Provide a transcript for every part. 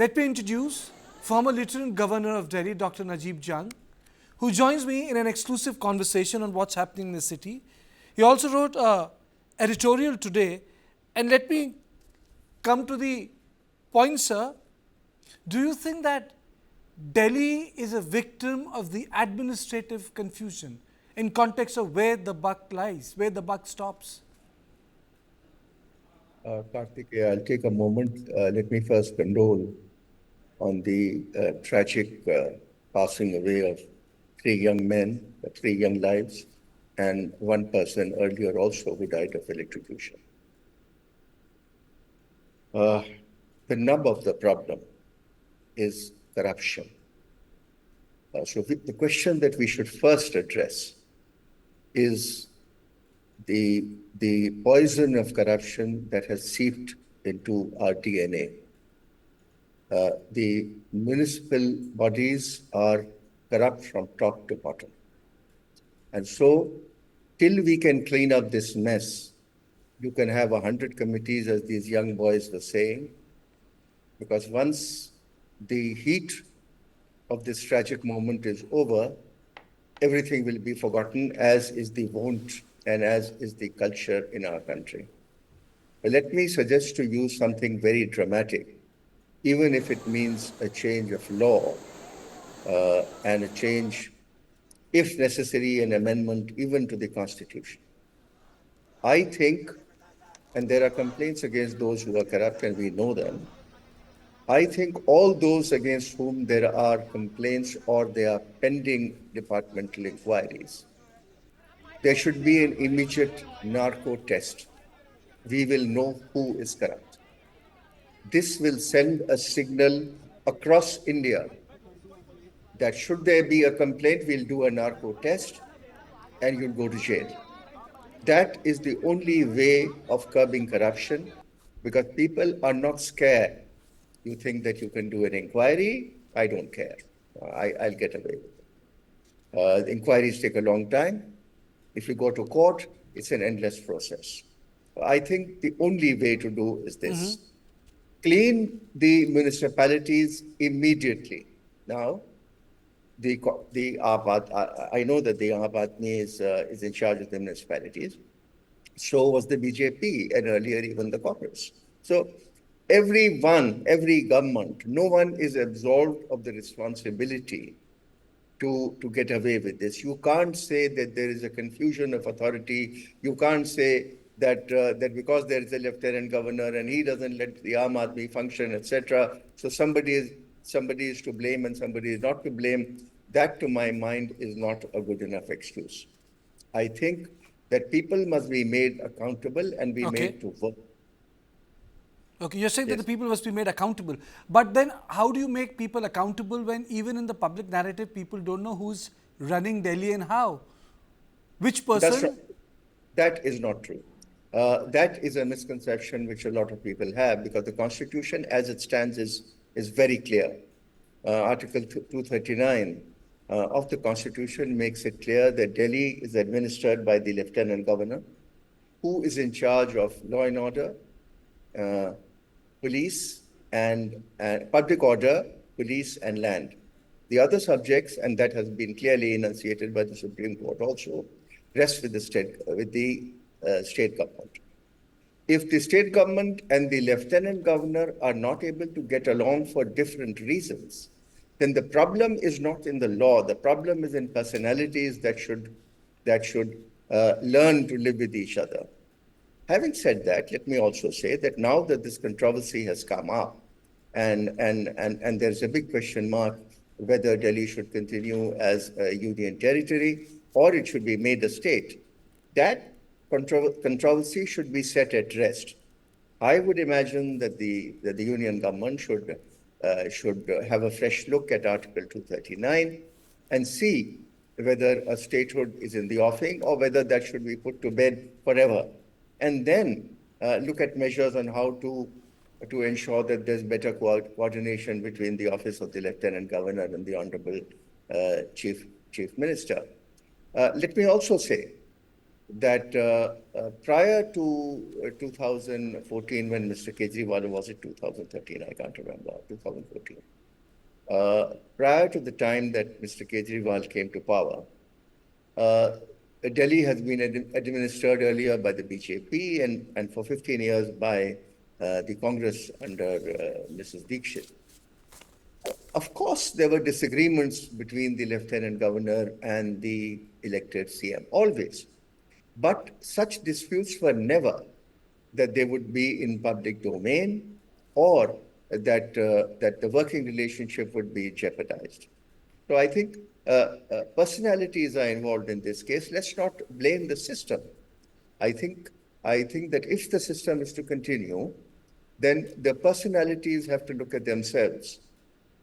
Let me introduce former Lieutenant Governor of Delhi, Dr. Najeeb Jung, who joins me in an exclusive conversation on what's happening in the city. He also wrote an editorial today, and let me come to the point, sir. Do you think that Delhi is a victim of the administrative confusion in context of where the buck lies, where the buck stops? Karthik, I'll take a moment. Let me first condole on the tragic passing away of three young men, three young lives, and one person earlier also who died of electrocution. The nub of the problem is corruption. So the question that we should first address is the poison of corruption that has seeped into our DNA. The municipal bodies are corrupt from top to bottom. And so, till we can clean up this mess, you can have 100 committees, as these young boys were saying, because once the heat of this tragic moment is over, everything will be forgotten, as is the wont and as is the culture in our country. But let me suggest to you something very dramatic, even if it means a change of law and a change, if necessary, an amendment even to the Constitution. I think, and there are complaints against those who are corrupt, and we know them, I think all those against whom there are complaints or there are pending departmental inquiries, there should be an immediate narco test. We will know who is corrupt. This will send a signal across India that should there be a complaint, we'll do a narco test and you'll go to jail. That is the only way of curbing corruption, because people are not scared. You think that you can do an inquiry, I don't care. I'll get away with it. Inquiries take a long time. If you go to court, it's an endless process. I think the only way to do is this. Clean the municipalities immediately. Now, the AAP, I know that the AAP is in charge of the municipalities. So was the BJP, and earlier even the Congress. So every government, no one is absolved of the responsibility to get away with this. You can't say that there is a confusion of authority. You can't say that because there is a lieutenant governor and he doesn't let the Aam Aadmi function, etc. So somebody is to blame and somebody is not to blame. That, to my mind, is not a good enough excuse. I think that people must be made accountable and be made to work. Okay, you're saying that the people must be made accountable. But then how do you make people accountable when even in the public narrative, people don't know who's running Delhi and how? Which person? That's right. That is not true. That is a misconception which a lot of people have, because the Constitution as it stands is very clear. Article 239 of the Constitution makes it clear that Delhi is administered by the Lieutenant Governor, who is in charge of law and order, police and public order, police and land. The other subjects, and that has been clearly enunciated by the Supreme Court also, rest with the state government. If the state government and the lieutenant governor are not able to get along for different reasons, then the problem is not in the law. The problem is in personalities that should learn to live with each other. Having said that, let me also say that now that this controversy has come up, and there's a big question mark whether Delhi should continue as a union territory or it should be made a state, that controversy should be set at rest. I would imagine that the union government should have a fresh look at Article 239 and see whether a statehood is in the offing or whether that should be put to bed forever. And then look at measures on how to ensure that there's better coordination between the office of the Lieutenant Governor and the Honorable Chief Minister. Let me also say that prior to 2014, when Mr. Kejriwal, was it 2013? I can't remember, 2014. Prior to the time that Mr. Kejriwal came to power, Delhi has been administered earlier by the BJP and for 15 years by the Congress under Mrs. Dikshit. Of course, there were disagreements between the Lieutenant Governor and the elected CM, always. But such disputes were never that they would be in public domain or that the working relationship would be jeopardized. So I think personalities are involved in this case. Let's not blame the system. I think that if the system is to continue, then the personalities have to look at themselves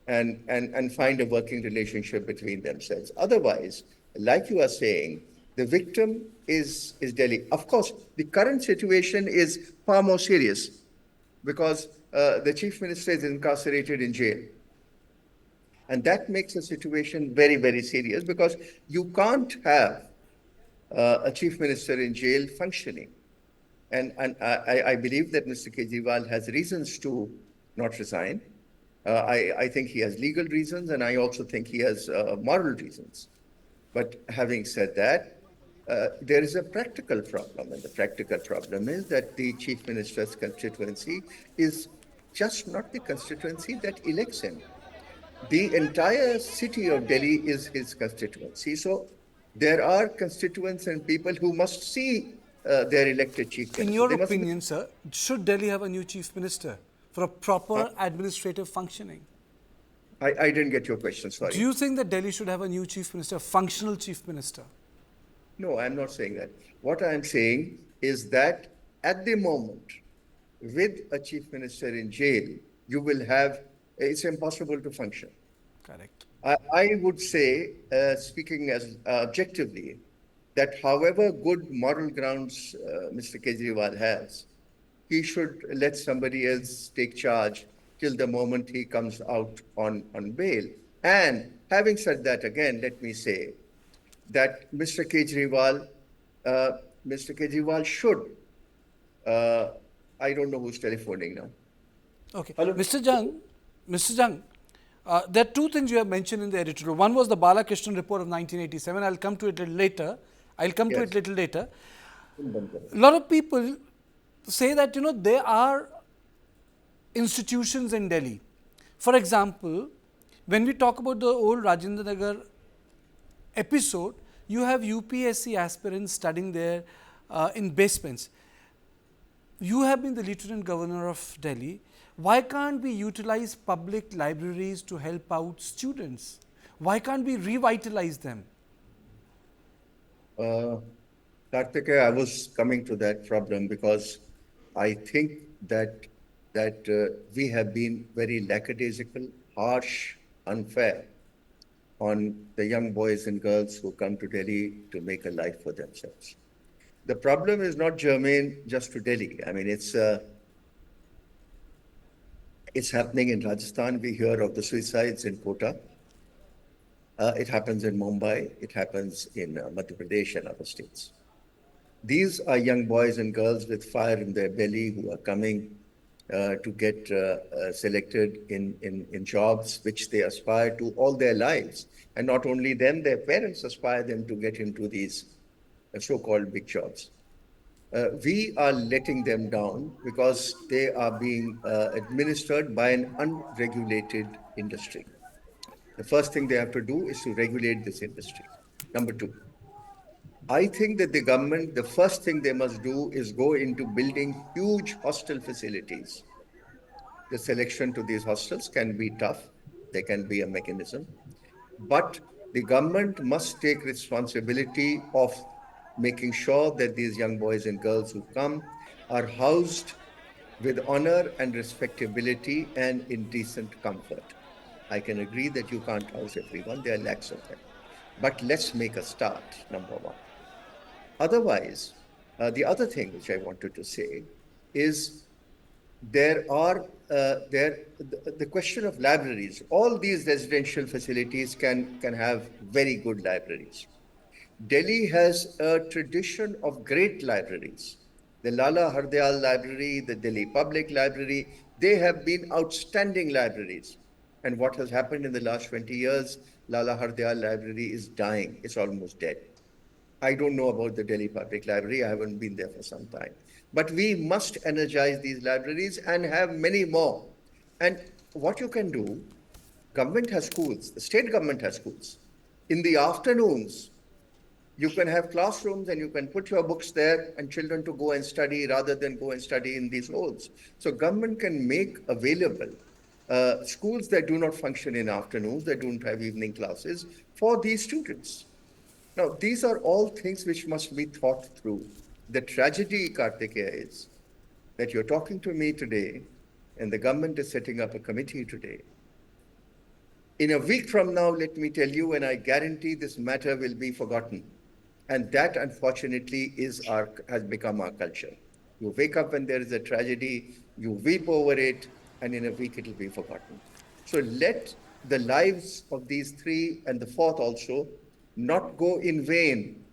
and find a working relationship between themselves. Otherwise, like you are saying, the victim is Delhi. Of course, the current situation is far more serious because the Chief Minister is incarcerated in jail. And that makes the situation very, very serious because you can't have a Chief Minister in jail functioning. And I believe that Mr. Kejriwal has reasons to not resign. I think he has legal reasons, and I also think he has moral reasons. But having said that, there is a practical problem, and the practical problem is that the Chief Minister's constituency is just not the constituency that elects him. The entire city of Delhi is his constituency. So there are constituents and people who must see their elected chief minister. In your opinion, sir, should Delhi have a new chief minister for a proper administrative functioning? I didn't get your question, sorry. Do you think that Delhi should have a new chief minister, functional chief minister? No, I'm not saying that. What I'm saying is that at the moment, with a chief minister in jail, you will have, it's impossible to function. Correct. I would say, speaking as objectively, that however good moral grounds Mr. Kejriwal has, he should let somebody else take charge till the moment he comes out on bail. And having said that, again, let me say that Mr. Kejriwal should, I don't know who's telephoning now. Okay. Hello? Mr. Jung, there are two things you have mentioned in the editorial. One was the Balakrishnan report of 1987. I'll come to it a little later. A lot of people say that, there are institutions in Delhi. For example, when we talk about the old Rajinder Nagar episode, you have UPSC aspirants studying there in basements. You have been the Lieutenant Governor of Delhi. Why can't we utilize public libraries to help out students? Why can't we revitalize them? Karthikeya, I was coming to that problem because I think that we have been very lackadaisical, harsh, unfair on the young boys and girls who come to Delhi to make a life for themselves. The problem is not germane just to Delhi. I mean, it's happening in Rajasthan. We hear of the suicides in Kota. It happens in Mumbai. It happens in Madhya Pradesh and other states. These are young boys and girls with fire in their belly who are coming to get selected in jobs which they aspire to all their lives. And not only them, their parents aspire them to get into these so-called big jobs. We are letting them down because they are being administered by an unregulated industry. The first thing they have to do is to regulate this industry. Number two, I think that the government, the first thing they must do is go into building huge hostel facilities. The selection to these hostels can be tough. There can be a mechanism. But the government must take responsibility of making sure that these young boys and girls who come are housed with honor and respectability and in decent comfort. I can agree that you can't house everyone. There are lakhs of them. But let's make a start, number one. Otherwise, the other thing which I wanted to say is the question of libraries. All these residential facilities can have very good libraries. Delhi has a tradition of great libraries. The Lala Hardayal Library, the Delhi Public Library, they have been outstanding libraries. And what has happened in the last 20 years, Lala Hardayal Library is dying. It's almost dead. I don't know about the Delhi Public Library. I haven't been there for some time. But we must energize these libraries and have many more. And what you can do, government has schools, the state government has schools. In the afternoons, you can have classrooms and you can put your books there and children to go and study rather than go and study in these halls. So government can make available schools that do not function in afternoons, that don't have evening classes for these students. Now, these are all things which must be thought through. The tragedy, Kartikeya, is that you're talking to me today and the government is setting up a committee today. In a week from now, let me tell you, and I guarantee this matter will be forgotten. And that, unfortunately, has become our culture. You wake up when there is a tragedy, you weep over it, and in a week it will be forgotten. So let the lives of these three and the fourth also not go in vain.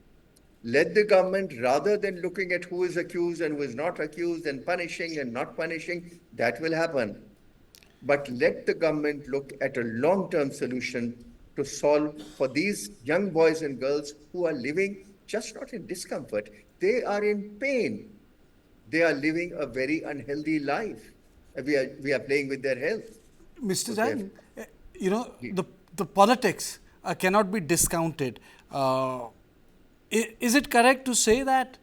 Let the government, rather than looking at who is accused and who is not accused and punishing and not punishing, that will happen. But let the government look at a long-term solution to solve for these young boys and girls who are living just not in discomfort, they are in pain. They are living a very unhealthy life. We are playing with their health. Mr. Okay. Jang, you know, the politics cannot be discounted. Is it correct to say that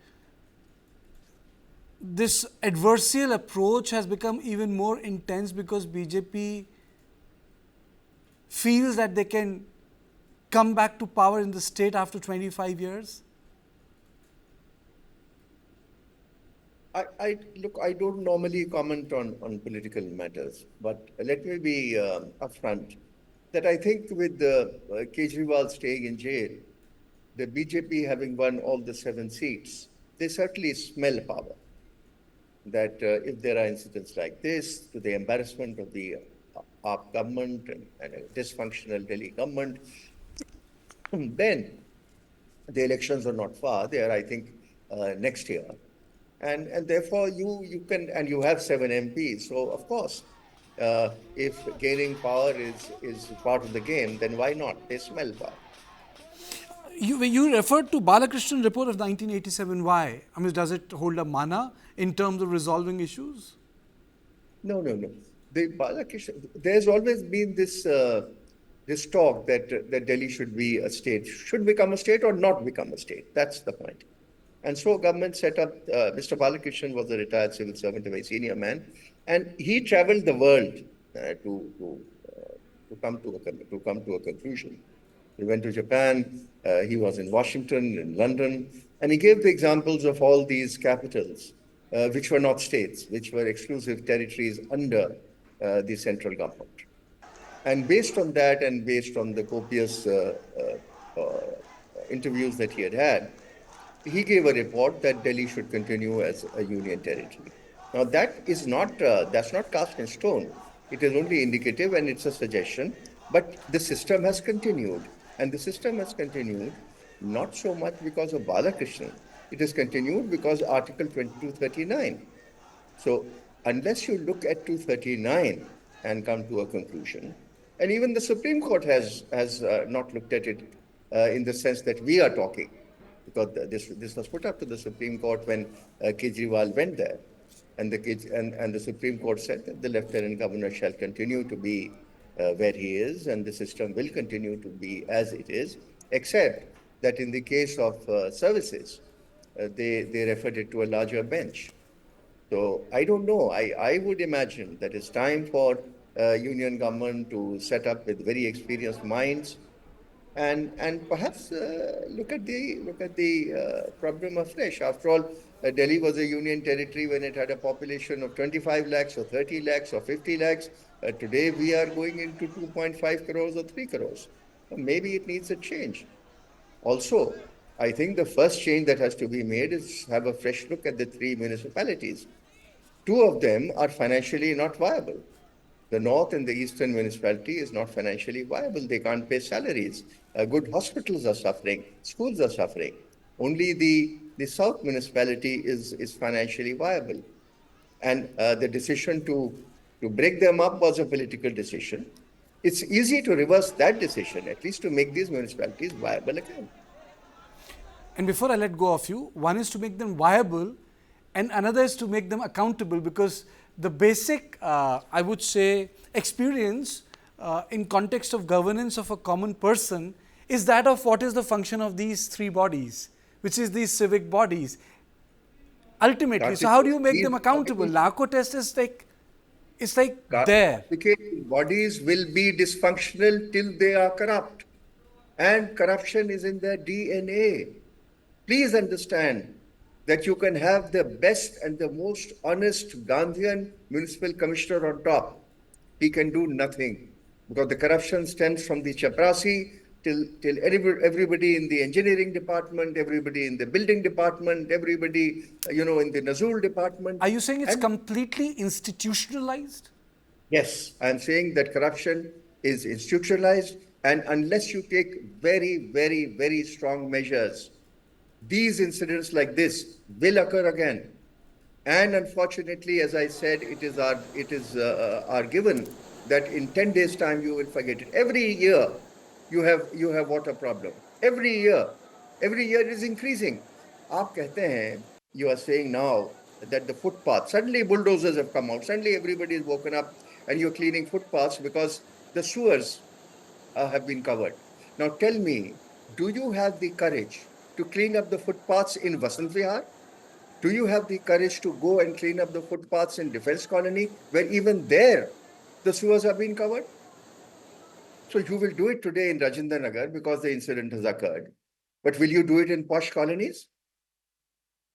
this adversarial approach has become even more intense because BJP feels that they can come back to power in the state after 25 years? Look, I don't normally comment on political matters, but let me be upfront that I think with Kejriwal staying in jail, the BJP having won all the 7 seats, they certainly smell power. That if there are incidents like this, to the embarrassment of the AAP government and a dysfunctional Delhi government, then the elections are not far. They are, I think, next year. And therefore, you can, and you have 7 MPs. So, of course, if gaining power is part of the game, then why not? They smell power. You referred to Balakrishnan report of 1987. Why? I mean, does it hold a mana in terms of resolving issues? No. The Balakrishnan, there's always been this this talk that Delhi should be a state, should become a state or not become a state. That's the point. And so government set up, Mr. Balakrishnan was a retired civil servant, a very senior man, and he traveled the world to come to a conclusion. He went to Japan, he was in Washington, in London, and he gave the examples of all these capitals, which were not states, which were exclusive territories under the central government. And based on that and based on the copious interviews that he had, he gave a report that Delhi should continue as a union territory. Now that is not, that's not cast in stone. It is only indicative and it's a suggestion, but the system has continued. And the system has continued not so much because of Balakrishnan. It has continued because Article 2239. So unless you look at 239 and come to a conclusion, and even the Supreme Court has not looked at it in the sense that we are talking, because this was put up to the Supreme Court when Kejriwal went there, and the Supreme Court said that the Lieutenant Governor shall continue to be where he is, and the system will continue to be as it is, except that in the case of services, they referred it to a larger bench. So I don't know. I would imagine that it's time for union government to set up with very experienced minds and perhaps look at the problem afresh. After all, Delhi was a union territory when it had a population of 25 lakhs or 30 lakhs or 50 lakhs. Today we are going into 2.5 crores or 3 crores. So maybe it needs a change. Also, I think the first change that has to be made is have a fresh look at the 3 municipalities. 2 of them are financially not viable. The north and the eastern municipality is not financially viable. They can't pay salaries. Good hospitals are suffering. Schools are suffering. Only the south municipality is financially viable. And the decision to break them up was a political decision. It's easy to reverse that decision, at least to make these municipalities viable again. And before I let go of you, one is to make them viable and another is to make them accountable, because the basic, I would say, experience in context of governance of a common person is that of what is the function of these three bodies, which is these civic bodies. Ultimately, so how do you make them accountable? Narco test is like, it's like there. Bodies will be dysfunctional till they are corrupt. And corruption is in their DNA. Please understand that you can have the best and the most honest Gandhian municipal commissioner on top. He can do nothing because the corruption stems from the chaprasi till everybody in the engineering department, everybody in the building department, everybody, in the Nazul department. Are you saying it's completely institutionalized? Yes, I'm saying that corruption is institutionalized, and unless you take very, very, very strong measures, these incidents like this will occur again. And unfortunately, as I said, it is our given that in 10 days' time you will forget it. Every year you have water problem. Every year it is increasing. आप कहते हैं, you are saying now that the footpath, suddenly bulldozers have come out, suddenly everybody is woken up and you're cleaning footpaths because the sewers have been covered. Now tell me, do you have the courage to clean up the footpaths in Vasant Vihar? Do you have the courage to go and clean up the footpaths in Defense Colony, where even there the sewers have been covered? So you will do it today in Rajinder Nagar because the incident has occurred. But will you do it in posh colonies?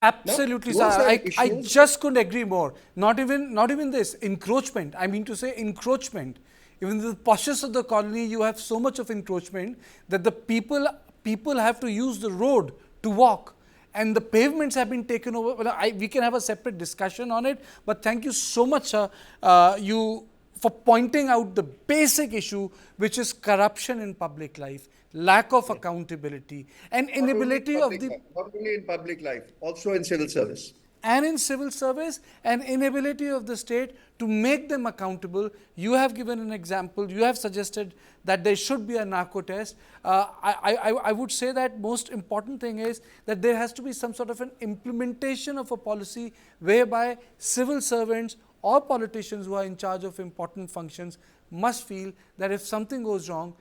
Absolutely, No? sir. I just couldn't agree more. Not even this encroachment. I mean to say encroachment. Even the poshest of the colony, you have so much of encroachment that the people have to use the road to walk, and the pavements have been taken over. Well, we can have a separate discussion on it, but thank you so much, sir, for pointing out the basic issue, which is corruption in public life, lack of accountability, and inability of the... Not only in public life, also in civil service. And in civil service, and inability of the state to make them accountable. You have given an example. You have suggested that there should be a narco test. I would say that most important thing is that there has to be some sort of an implementation of a policy whereby civil servants or politicians who are in charge of important functions must feel that if something goes wrong,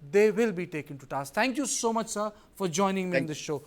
they will be taken to task. Thank you so much, sir, for joining me in this show.